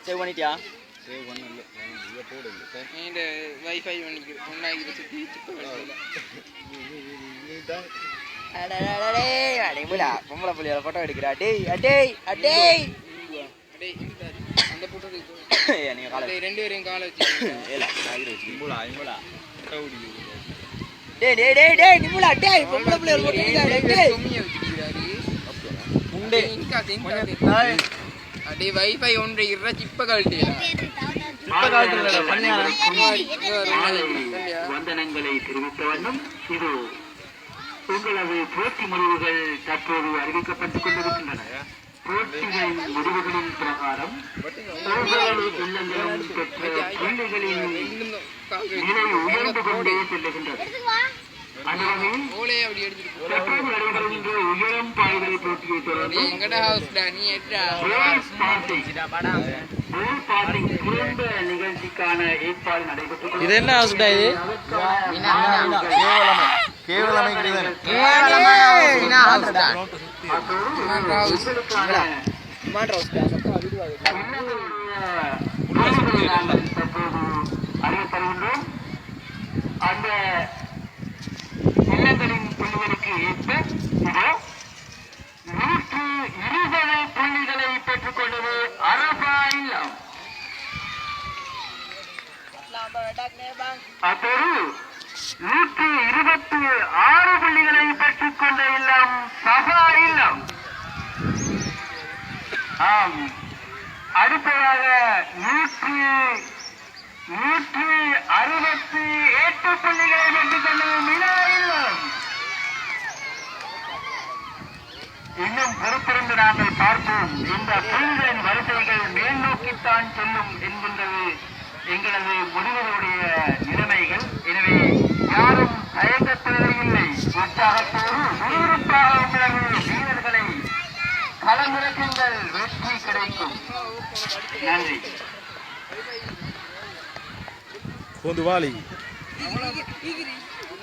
Save பண்ணிட்டியா? Save பண்ணல. இத போடு இல்ல. இந்த வைஃபை ஒண்ணாகி சுத்தி பொம்பளை புள்ளியோட போட்டோ எடுக்கிறா. டேய் அடேய் அடேய் அந்த போட்டோ நீங்க கால ரெண்டு பேரையும் கால வச்சு ஏல ஆகிரு வச்சு இம்புலா டவுடி. டேய் டேய் டேய் டேய் நிமுலா டேய் பொம்பளை புள்ளியோட போட்டோ எடுக்கிறா. டேய் சொம்மிய வச்சிருக்காரு. முண்டே அடே வைஃபை ஒன்றை இற சிப்ப கழட்டியா. இப்ப காலத்துல பண்ணியாரா வந்தனங்களை தெரிவித்த வண்ணம் இது உங்களது போட்டி முடிவுகள் தற்போது அறிவிக்கப்பட்டுக் கொண்டிருக்கின்றன. போட்டிகள் முடிவுகளின் பிரகாரம் ஒவ்வொரு இல்லங்களும் பெற்ற புள்ளிகளின் நிலை உயர்ந்து கொண்டே செல்லுகின்றது. அந்த வகையில் தற்போது நடைபெறுகின்ற உயரம் பாய்தல் போட்டியை தொடர்ந்து சிறந்த நிகழ்ச்சிக்கான ஏற்பாடு நடைபெற்று இது என்ன ஹவுஸ்டா இது? கேவலமை கிடையாது. அறியப்படுகின்றோம். அந்த இல்லங்களின் புள்ளிகளுக்கு ஏற்ப 120 புள்ளிகளை பெற்றுக் கொண்டது அரபா இல்லம். அத்தோடு 126 புள்ளிகளை பெற்றுக் கொண்ட இல்லம் சபா இல்லம். ஆம், அடுத்ததாக 168 புள்ளிகளை பெற்றுக் கொண்டது மினா இல்லம். இன்னும் பொறுத்திருந்து நாங்கள் பார்ப்போம். இந்த புள்ளிகளின் வரிசைகள் மேல் நோக்கித்தான் செல்லும் என்கின்றது எங்களது முடிவுகளுடைய நிலைமைகள். எனவே யாரும் தயங்க தேவையில்லை. உற்சாகத்தோடு விறுவிறுப்பாக உங்களது வீரர்களை களமிறக்குங்கள். வெற்றி கிடைக்கும். நன்றி. கொண்டு வாளி